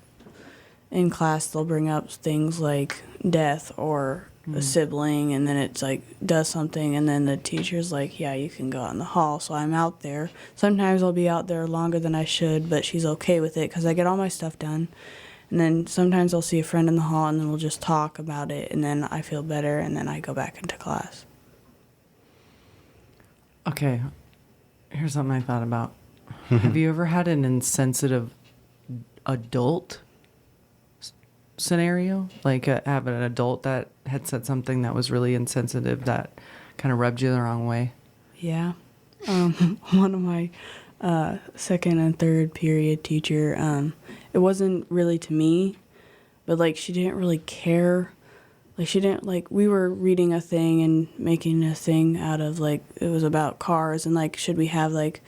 in class they'll bring up things like death or a sibling, and then it's like does something, and then the teacher's like, yeah, you can go out in the hall. So I'm out there. Sometimes I'll be out there longer than I should, but she's okay with it because I get all my stuff done. And then sometimes I'll see a friend in the hall, and then we'll just talk about it, and then I feel better, and then I go back into class. Okay, here's something I thought about. Have you ever had an insensitive adult scenario? Like have an adult that had said something that was really insensitive that kind of rubbed you the wrong way? Yeah. One of my second and third period teacher, it wasn't really to me, but like she didn't really care. Like she didn't like, we were reading a thing and making a thing out of like, it was about cars, and like, should we have like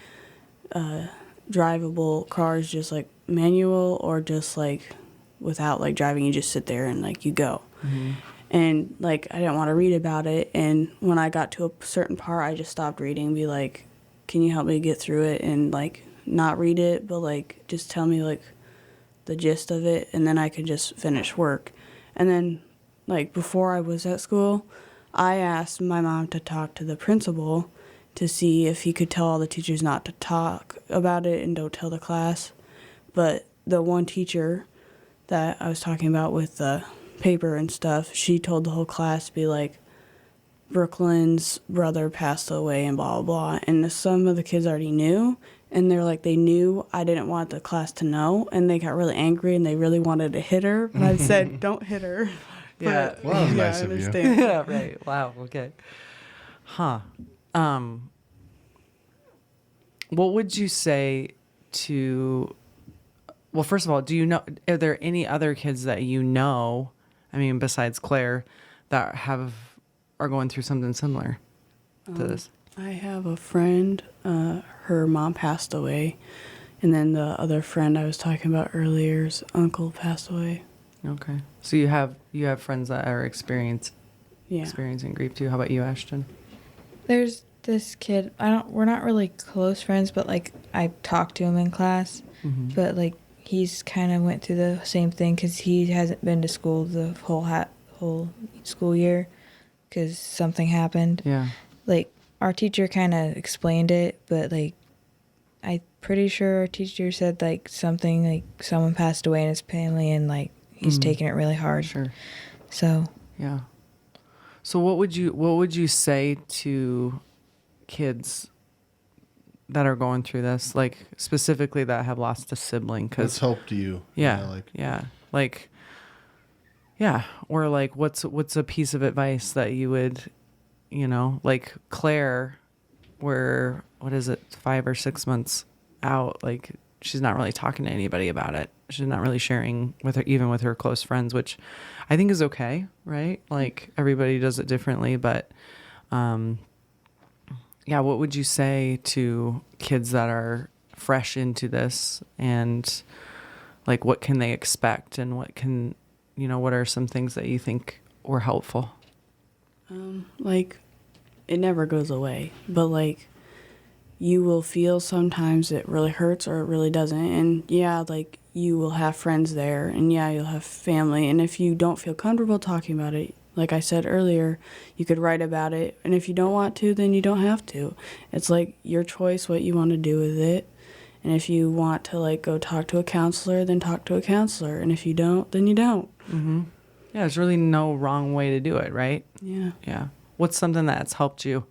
drivable cars, just like manual, or just like without like driving, you just sit there and like you go. And like I didn't want to read about it, and when I got to a certain part, I just stopped reading and be like, can you help me get through it, and like not read it, but like just tell me like the gist of it, and then I could just finish work. And then like before I was at school, I asked my mom to talk to the principal to see if he could tell all the teachers not to talk about it and don't tell the class. But the one teacher that I was talking about with the paper and stuff, she told the whole class to be like, Brooklyn's brother passed away and blah, blah, blah. And some of the kids already knew, and they're like, they knew I didn't want the class to know, and they got really angry, and they really wanted to hit her. But I said, don't hit her. Yeah. But, Well, that was nice I of you. understand. Yeah, right. Wow. Okay. Huh. What would you say to, well, first of all, do you know, are there any other kids that you know, I mean, besides Claire, that are going through something similar to this? I have a friend, her mom passed away, and then the other friend I was talking about earlier's uncle passed away. Okay. So you have friends that are experiencing grief too. How about you, Ashton? There's this kid. We're not really close friends, but like I talked to him in class. But like he's kind of went through the same thing because he hasn't been to school the whole school year because something happened. Yeah. Like our teacher kind of explained it, but like I'm pretty sure our teacher said like something like someone passed away in his family, and like he's taking it really hard. Sure. So Yeah. So what would you say to kids that are going through this, like specifically that have lost a sibling? What's Because helped you? or like what's a piece of advice that you would, like Claire, where what is it, 5 or 6 months out, like she's not really talking to anybody about it. She's not really sharing with her, even with her close friends, which I think is okay, right? Like everybody does it differently, but what would you say to kids that are fresh into this, and like what can they expect, and what are some things that you think were helpful? Like, it never goes away, but like you will feel sometimes it really hurts or it really doesn't, and like you will have friends there, and you'll have family, and if you don't feel comfortable talking about it, like I said earlier, you could write about it, and if you don't want to, then you don't have to. It's like your choice what you want to do with it, and if you want to like go talk to a counselor, then talk to a counselor, and if you don't, then you don't. Yeah, there's really no wrong way to do it, right? Yeah. Yeah. What's something that's helped you?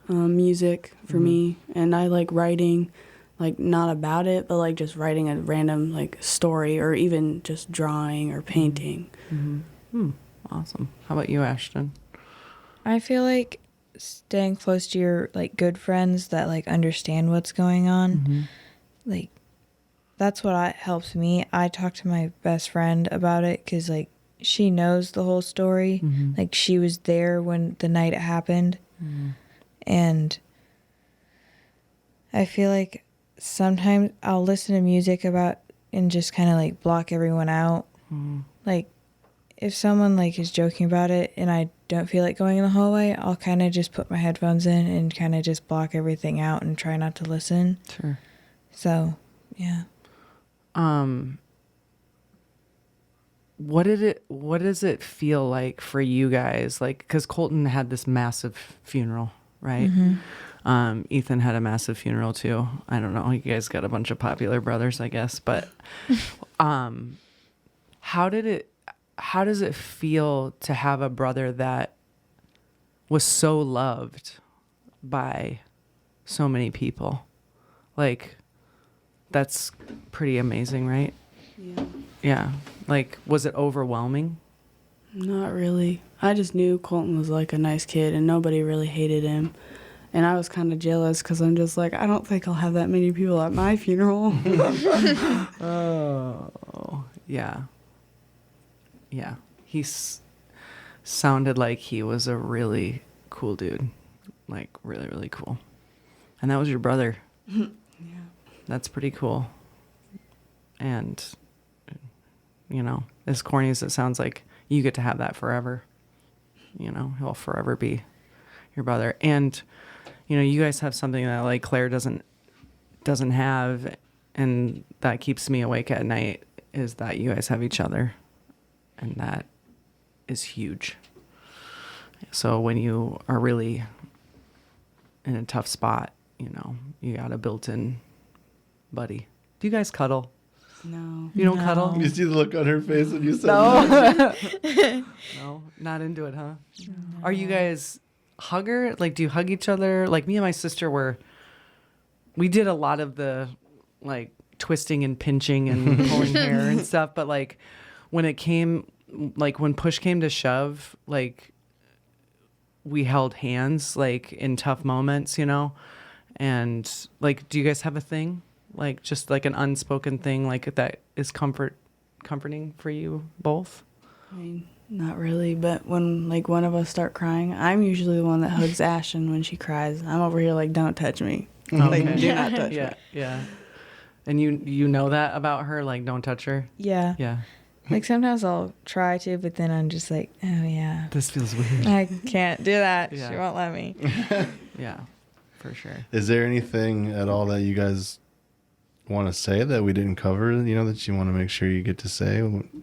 Music for me, and I like writing, like not about it, but like just writing a random like story, or even just drawing or painting. Awesome. How about you, Ashton? I feel like staying close to your like good friends that like understand what's going on, like that's what helps me. I talk to my best friend about it because like she knows the whole story. Like she was there when the night it happened, and I feel like sometimes I'll listen to music about and just kind of like block everyone out. Like if someone like is joking about it and I don't feel like going in the hallway, I'll kind of just put my headphones in and kind of just block everything out and try not to listen. Sure. So, yeah. What does it feel like for you guys? Like, because Colton had this massive funeral, right? Ethan had a massive funeral too. I don't know. You guys got a bunch of popular brothers, I guess. But how does it feel to have a brother that was so loved by so many people? Like, that's pretty amazing, right? Yeah. Yeah. Like, was it overwhelming? Not really. I just knew Colton was like a nice kid and nobody really hated him. And I was kind of jealous because I'm just like, I don't think I'll have that many people at my funeral. Oh, yeah. Yeah. Sounded like he was a really cool dude. Like, really, really cool. And that was your brother. Yeah. That's pretty cool. And, you know, as corny as it sounds, like you get to have that forever. You know, he'll forever be your brother. And, you know, you guys have something that like Claire doesn't have, and that keeps me awake at night, is that you guys have each other. And that is huge. So when you are really in a tough spot, you know, you got a built-in buddy. Do you guys cuddle? No. You don't No. cuddle? You see the look on her face when you said that? No. No, not into it, huh? No. Are you guys hugger? Like, do you hug each other? Like, me and my sister we did a lot of the, like, twisting and pinching and pulling hair and stuff. But, like, when push came to shove, like, we held hands, like, in tough moments, you know? And, like, do you guys have a thing? Like, just, like, an unspoken thing, like, that is comforting for you both? I mean, not really, but when like one of us start crying, I'm usually the one that hugs Ashton when she cries. I'm over here like, don't touch me. Like, do not touch me. Yeah. And you know that about her, like, don't touch her? Yeah. Yeah. Like sometimes I'll try to, but then I'm just like, oh yeah, This feels weird. I can't do that. Yeah. She won't let me. Yeah, for sure. Is there anything at all that you guys want to say that we didn't cover, you know, that you want to make sure you get to say?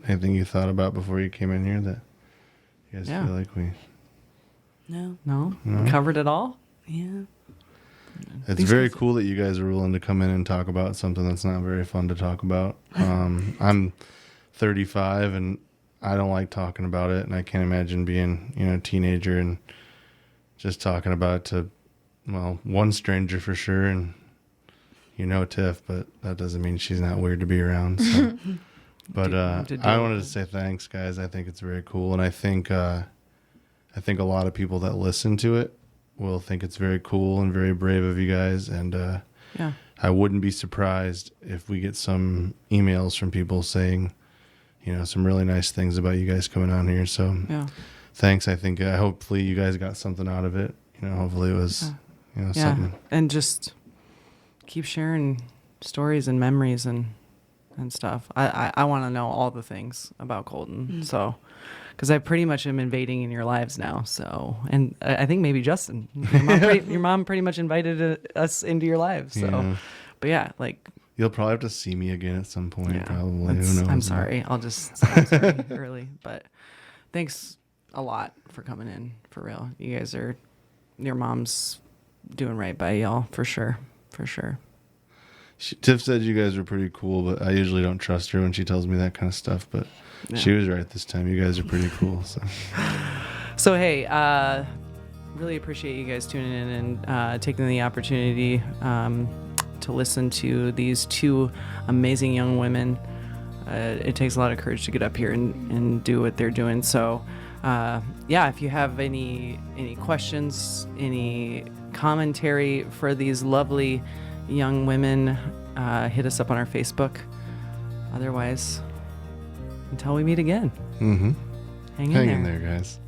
Anything you thought about before you came in here that you guys Yeah. feel like we... No. No? No? Covered it all? Yeah. It's These very guys- cool that you guys are willing to come in and talk about something that's not very fun to talk about. I'm 35 and I don't like talking about it, and I can't imagine being, you know, a teenager and just talking about it to, well, one stranger for sure, and you know Tiff, but that doesn't mean she's not weird to be around. So. But I wanted to say thanks, guys. I think it's very cool, and I think a lot of people that listen to it will think it's very cool and very brave of you guys. And Yeah. I wouldn't be surprised if we get some emails from people saying, you know, some really nice things about you guys coming on here. So Yeah. thanks. I think hopefully you guys got something out of it. You know, hopefully it was, you know, Yeah. something. And just keep sharing stories and memories and stuff. I want to know all the things about Colton. So, because I pretty much am invading in your lives now. So, and I think maybe Justin, your mom pretty much invited us into your lives. So, Yeah. but yeah, like, You'll probably have to see me again at some point. yeah, Probably. Who knows? I'm sorry. I'll just say I'm sorry early. But thanks a lot for coming in, for real. You guys your mom's doing right by y'all, for sure. For sure. Tiff said you guys were pretty cool, but I usually don't trust her when she tells me that kind of stuff. But she was right this time. You guys are pretty cool. So hey, really appreciate you guys tuning in and taking the opportunity to listen to these two amazing young women. It takes a lot of courage to get up here and do what they're doing. So if you have any questions, any commentary for these lovely young women, hit us up on our Facebook. Otherwise, until we meet again, hang in Hang there. in there, guys.